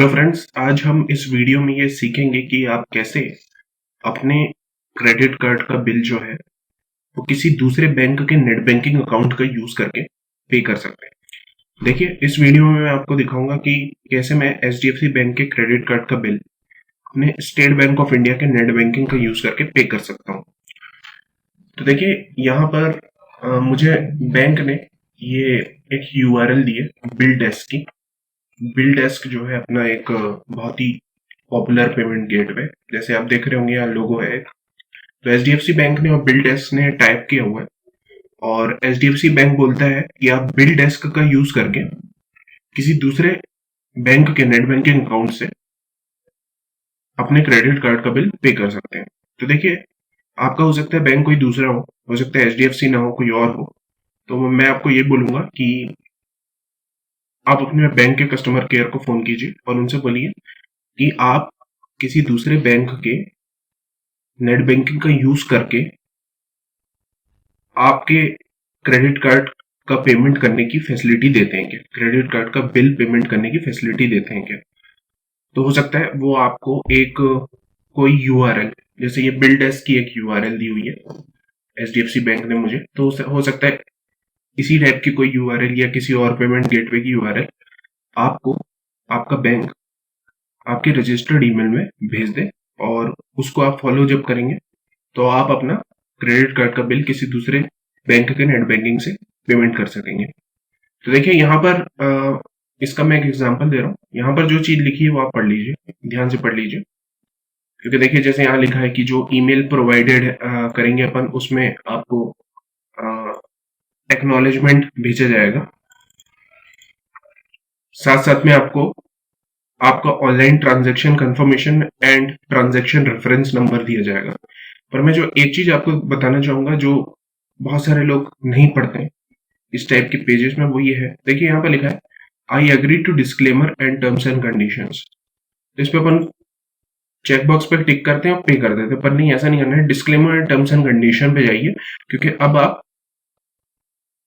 Hello friends, आज हम इस वीडियो में ये सीखेंगे कि आप कैसे अपने क्रेडिट कार्ड का बिल जो है वो किसी दूसरे बैंक के नेट बैंकिंग अकाउंट का यूज करके पे कर सकते हैं। देखिए, इस वीडियो में मैं आपको दिखाऊंगा कि कैसे मैं एचडीएफसी बैंक के क्रेडिट कार्ड का बिल अपने स्टेट बैंक ऑफ इंडिया के नेट बैंकिंग का यूज करके पे कर सकता हूँ। तो देखिए, यहाँ पर मुझे बैंक ने ये एक यूआरएल दी है बिल डेस्क की। बिल डेस्क जो है अपना एक बहुत ही पॉपुलर पेमेंट गेटवे, जैसे आप देख रहे होंगे यहाँ लोगो है एक। तो एचडीएफसी बैंक ने और बिल डेस्क ने टाइप किया हुआ है और एचडीएफसी बैंक बोलता है कि आप बिल डेस्क का यूज करके किसी दूसरे बैंक के नेट बैंकिंग अकाउंट से अपने क्रेडिट कार्ड का बिल पे कर सकते हैं। तो देखिए, आपका हो सकता है बैंक कोई दूसरा हो सकता है एचडीएफसी ना हो, कोई और हो। तो मैं आपको ये बोलूंगा कि आप अपने बैंक के कस्टमर केयर को फोन कीजिए और उनसे बोलिए कि आप किसी दूसरे बैंक के नेट बैंकिंग का यूज करके आपके क्रेडिट कार्ड का पेमेंट करने की फैसिलिटी देते हैं क्या, क्रेडिट कार्ड का बिल पेमेंट करने की फैसिलिटी देते हैं क्या। तो हो सकता है वो आपको एक कोई यूआरएल, जैसे ये बिल डेस्क की एक यूआरएल दी हुई है एचडीएफसी बैंक ने मुझे, तो हो सकता है इसी टाइप की कोई यूआरएल या किसी और पेमेंट गेटवे की यूआरएल आपको आपका बैंक आपके रजिस्टर्ड ईमेल में भेज दे और उसको आप फॉलो जब करेंगे तो आप अपना क्रेडिट कार्ड का बिल किसी दूसरे बैंक के नेट बैंकिंग से पेमेंट कर सकेंगे। तो देखिए, यहाँ पर इसका मैं एक एग्जांपल दे रहा हूँ। यहाँ पर जो चीज लिखी है वो आप पढ़ लीजिए, ध्यान से पढ़ लीजिए। क्योंकि देखिए, जैसे यहाँ लिखा है कि जो ईमेल प्रोवाइडेड करेंगे अपन, उसमें आपको एक्नॉलेजमेंट भेजा जाएगा, साथ साथ में आपको आपका online transaction confirmation and transaction reference number दिया जाएगा। पर मैं जो एक चीज आपको बताना चाहूंगा जो बहुत सारे लोग नहीं पढ़ते हैं इस टाइप के पेजेस में, वो ये है। देखिए, यहाँ पे लिखा है I agree to disclaimer and terms and conditions. इस पे अपन चेक बॉक्स पे टिक करते हैं और पे कर देते हैं, पर नहीं, ऐसा नहीं करना है। Disclaimer and terms and condition पे जाइए, क्योंकि अब आप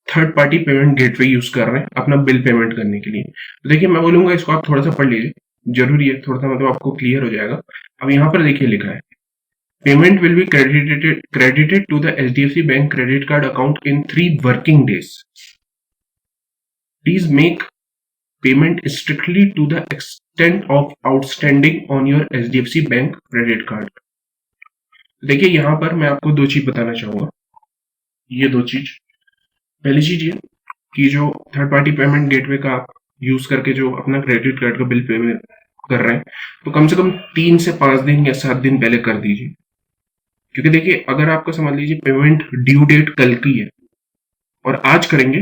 third party payment gateway use कर रहे हैं अपना बिल पेमेंट करने के लिए। तो देखिए, मैं बोलूंगा इसको आप थोड़ा सा पढ़ लीजिए, जरूरी है थोड़ा सा, मतलब आपको क्लियर हो जाएगा। अब यहाँ पर देखिए लिखा है payment will be credited to the HDFC Bank credit card account in 3 working days. Please make payment strictly to the extent of outstanding on your HDFC Bank credit card. देखिए, यहाँ पर मैं आपको दो चीज बताना चाहूंगा। ये दो चीज, पहली चीज ये कि जो थर्ड पार्टी पेमेंट गेटवे का आप यूज करके जो अपना क्रेडिट कार्ड का बिल पेमेंट कर रहे हैं, तो कम से कम 3 से 5 दिन या 7 दिन पहले कर दीजिए। क्योंकि देखिए, अगर आपको समझ लीजिए पेमेंट ड्यू डेट कल की है और आज करेंगे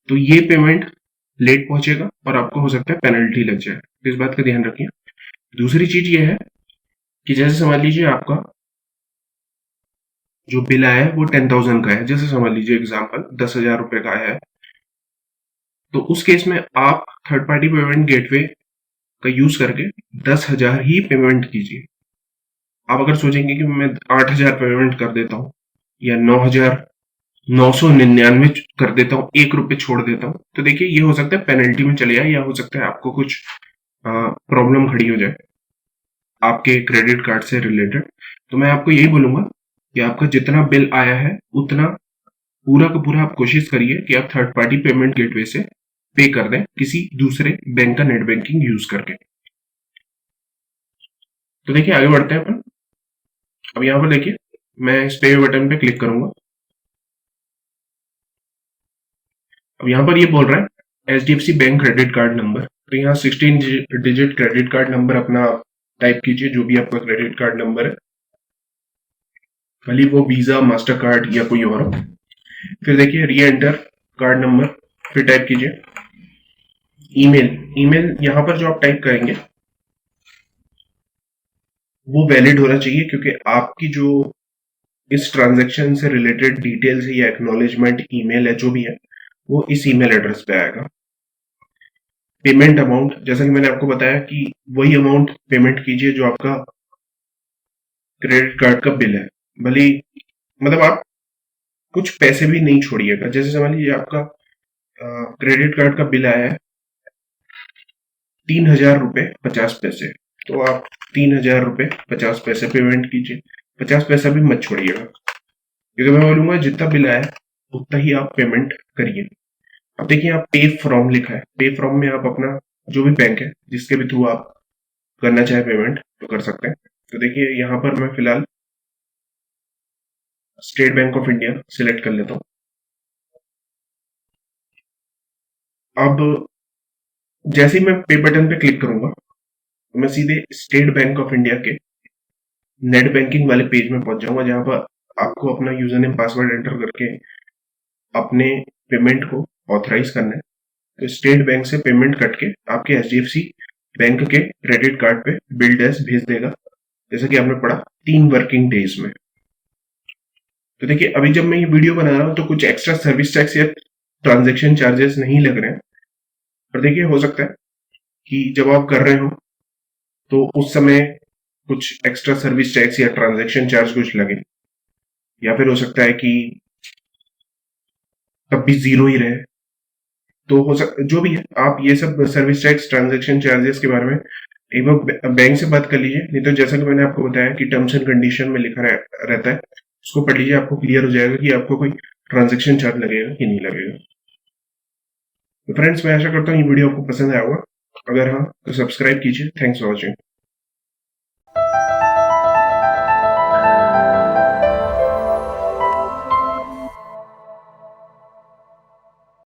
तो ये पेमेंट लेट पहुंचेगा और आपको हो सकता है पेनल्टी लग जाए। तो इस बात का ध्यान रखिए। दूसरी चीज ये है कि जैसे समझ लीजिए आपका जो बिल आया है वो 10,000 का है, जैसे समझ लीजिए एग्जाम्पल 10,000 रुपए का आया है, तो उस केस में आप थर्ड पार्टी पेमेंट गेटवे का यूज करके 10,000 ही पेमेंट कीजिए। आप अगर सोचेंगे कि मैं 8,000 पेमेंट कर देता हूँ या 9,999 कर देता हूँ, 1 रुपए छोड़ देता हूँ, तो देखिए ये हो सकता है पेनल्टी में चले जाए या हो सकता है आपको कुछ प्रॉब्लम खड़ी हो जाए आपके क्रेडिट कार्ड से रिलेटेड। तो मैं आपको यही बोलूंगा कि आपका जितना बिल आया है उतना पूरा का पूरा आप कोशिश करिए कि आप थर्ड पार्टी पेमेंट गेटवे से पे कर दें किसी दूसरे बैंक का नेट बैंकिंग यूज करके। तो देखिए, आगे बढ़ते हैं अपन। अब यहाँ पर देखिए, मैं इस पे बटन पे क्लिक करूंगा। अब यहाँ पर ये बोल रहा है HDFC bank credit card number, तो यहाँ 16 डिजिट क्रेडिट कार्ड नंबर अपना टाइप कीजिए, जो भी आपका क्रेडिट कार्ड नंबर है, भले वो वीजा, मास्टर कार्ड या कोई और हो। फिर देखिए री एंटर कार्ड नंबर, फिर टाइप कीजिए ईमेल। ईमेल यहाँ पर जो आप टाइप करेंगे वो वैलिड होना चाहिए, क्योंकि आपकी जो इस ट्रांजैक्शन से रिलेटेड डिटेल्स है या एक्नॉलेजमेंट ईमेल है जो भी है, वो इस ईमेल एड्रेस पे आएगा। पेमेंट अमाउंट, जैसा कि मैंने आपको बताया कि वही अमाउंट पेमेंट कीजिए जो आपका क्रेडिट कार्ड का बिल है। भले मतलब आप कुछ पैसे भी नहीं छोड़िएगा। जैसे समझ लीजिए आपका क्रेडिट कार्ड का बिल आया है ₹3000.50। तो आप ₹3000.50 पेमेंट कीजिए। 50 पैसा भी मत छोड़िएगा, क्योंकि मैं बोलूंगा जितना बिल आया उतना ही आप पेमेंट करिए। अब देखिए, आप पे फ्रॉम लिखा है, पे फ्रॉम में आप अपना जो भी बैंक है जिसके भी थ्रू आप करना चाहे पेमेंट तो कर सकते हैं। तो देखिए, यहाँ पर मैं फिलहाल state bank of India select कर लेता हूँ। अब जैसे ही मैं पे बटन पे क्लिक करूंगा तो मैं सीधे स्टेट बैंक ऑफ इंडिया के नेट बैंकिंग वाले पेज में पहुंच जाऊंगा, जहां पर आपको अपना यूजर नेम पासवर्ड एंटर करके अपने पेमेंट को ऑथराइज करना है। तो स्टेट बैंक से पेमेंट कट के आपके एचडीएफसी बैंक के क्रेडिट कार्ड पे बिल डैश भेज देगा, जैसा कि आपने पढ़ा 3 वर्किंग डेज में। तो देखिए, अभी जब मैं ये वीडियो बना रहा हूँ तो कुछ एक्स्ट्रा सर्विस टैक्स या ट्रांजेक्शन चार्जेस नहीं लग रहे हैं, पर देखिए हो सकता है कि जब आप कर रहे हो तो उस समय कुछ एक्स्ट्रा सर्विस टैक्स या ट्रांजेक्शन चार्ज कुछ लगे, या फिर हो सकता है कि तब भी जीरो ही रहे। तो हो सकता जो भी है, आप ये सब सर्विस टैक्स ट्रांजेक्शन चार्जेस के बारे में एक बार बैंक से बात कर लीजिए। नहीं तो जैसा कि मैंने आपको बताया कि टर्म्स एंड कंडीशन में लिखा रहता है, उसको पढ़ लीजिए, आपको क्लियर हो जाएगा कि आपको कोई ट्रांजेक्शन चार्ज लगेगा कि नहीं लगेगा। तो फ्रेंड्स, मैं आशा करता हूँ ये वीडियो आपको पसंद आया होगा। अगर हाँ तो सब्सक्राइब कीजिए। Thanks for watching.